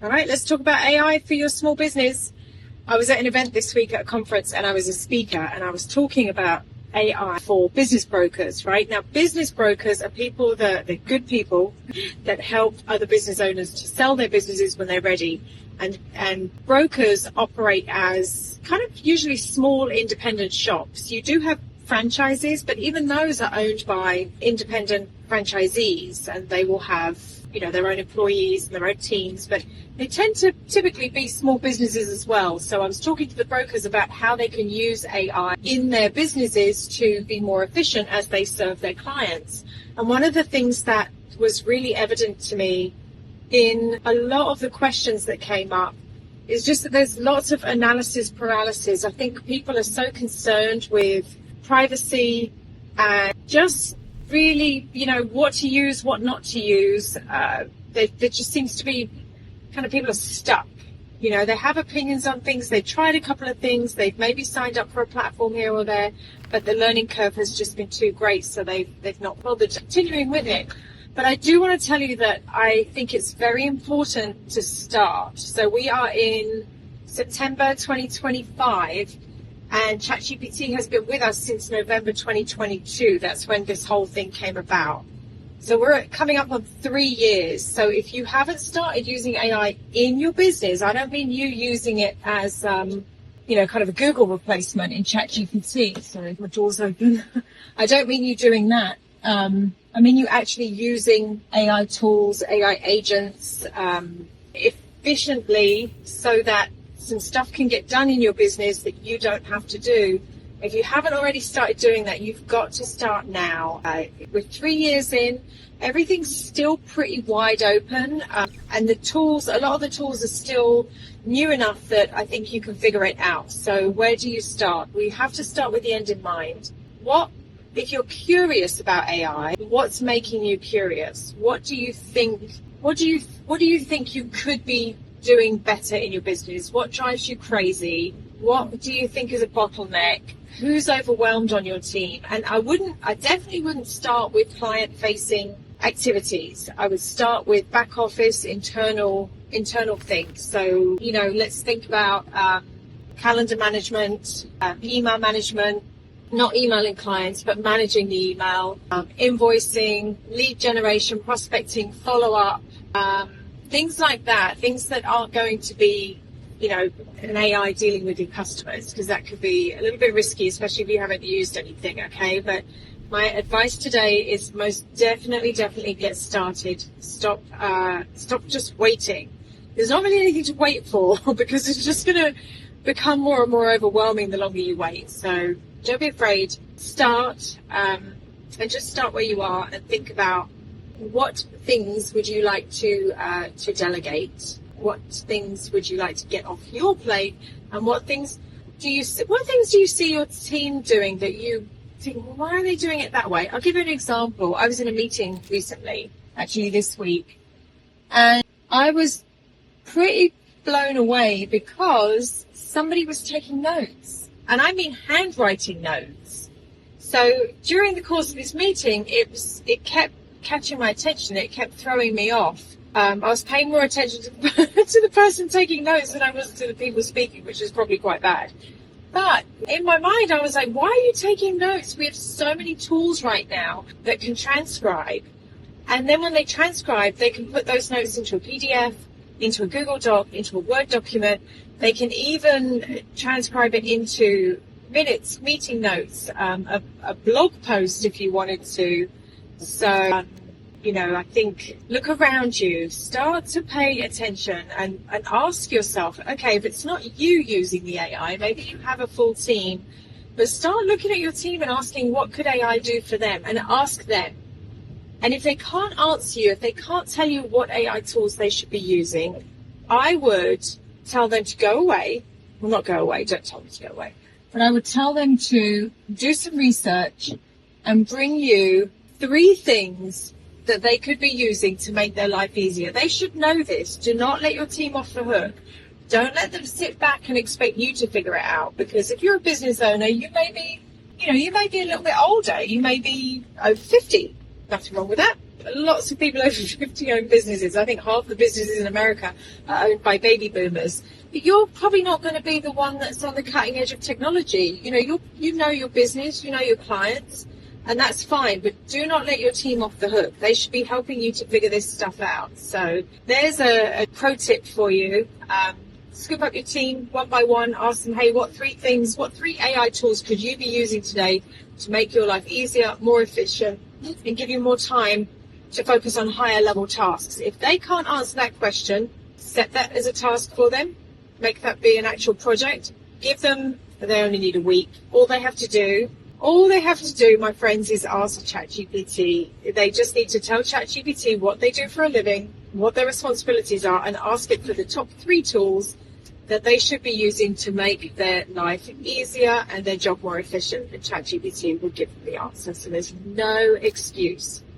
All right, let's talk about AI for your small business. I was at an event this week at a conference and I was a speaker and I was talking about AI for business brokers, right? Now, business brokers are people they're good people that help other business owners to sell their businesses when they're ready. And brokers operate as kind of usually small independent shops. You do have franchises, but even those are owned by independent franchisees and they will have, their own employees and their own teams, but they tend to typically be small businesses as well. So I was talking to the brokers about how they can use AI in their businesses to be more efficient as they serve their clients. And one of the things that was really evident to me in a lot of the questions that came up is just that there's lots of analysis paralysis. I think people are so concerned with privacy and just really, what to use, what not to use. There just seems to be kind of people are stuck. They have opinions on things. They've tried a couple of things. They've maybe signed up for a platform here or there, but the learning curve has just been too great. So they've not bothered continuing with it. But I do want to tell you that I think it's very important to start. So we are in September 2025. And ChatGPT has been with us since November 2022. That's when this whole thing came about. So we're coming up on 3 years. So if you haven't started using AI in your business, I don't mean you using it as, kind of a Google replacement in ChatGPT. Sorry, my door's open. I don't mean you doing that. I mean you actually using AI tools, AI agents, efficiently so that some stuff can get done in your business that you don't have to do. If you haven't already started doing that, you've got to start now. We're 3 years in, everything's still pretty wide open, and a lot of the tools are still new enough that I think you can figure it out. So where do you start? We have to start with the end in mind. If you're curious about AI, what's making you curious? What do you think you could be doing better in your business? What drives you crazy? What do you think is a bottleneck? Who's overwhelmed on your team? And I definitely wouldn't start with client facing activities. I would start with back office, internal things. So, let's think about calendar management, email management, not emailing clients, but managing the email, invoicing, lead generation, prospecting, follow up, things like that, things that aren't going to be, an AI dealing with your customers, because that could be a little bit risky, especially if you haven't used anything, okay? But my advice today is most definitely get started. Stop just waiting. There's not really anything to wait for because it's just going to become more and more overwhelming the longer you wait. So don't be afraid. Start and just start where you are and think about what things would you like to delegate? What things would you like to get off your plate? And what things do you see your team doing that you think, well, why are they doing it that way? I'll give you an example. I was in a meeting recently, actually this week, and I was pretty blown away because somebody was taking notes, and I mean handwriting notes. So during the course of this meeting, it kept catching my attention. It kept throwing me off. I was paying more attention to the person taking notes than I was to the people speaking, which is probably quite bad. But in my mind, I was like, why are you taking notes? We have so many tools right now that can transcribe. And then when they transcribe, they can put those notes into a PDF, into a Google Doc, into a Word document. They can even transcribe it into minutes, meeting notes, a blog post if you wanted to. So, I think look around you, start to pay attention and ask yourself, okay, if it's not you using the AI, maybe you have a full team, but start looking at your team and asking what could AI do for them, and ask them. And if they can't answer you, if they can't tell you what AI tools they should be using, I would tell them to go away. Well, not go away, don't tell them to go away. But I would tell them to do some research and bring you 3 things that they could be using to make their life easier. They should know this. Do not let your team off the hook. Don't let them sit back and expect you to figure it out, because if you're a business owner, you may be a little bit older. You may be over 50. Nothing wrong with that. lots of people over 50 own businesses. I think half the businesses in America are owned by baby boomers. But you're probably not going to be the one that's on the cutting edge of technology. You know your business, you know your clients, and that's fine. But do not let your team off the hook. They should be helping you to figure this stuff out. So there's a pro tip for you. Scoop up your team one by one, ask them, hey, what three AI tools could you be using today to make your life easier, more efficient, and give you more time to focus on higher level tasks? If they can't answer that question, set that as a task for them, make that be an actual project, they only need a week. All they have to do, my friends, is ask ChatGPT. They just need to tell ChatGPT what they do for a living, what their responsibilities are, and ask it for the top 3 tools that they should be using to make their life easier and their job more efficient. And ChatGPT will give them the answer. So there's no excuse.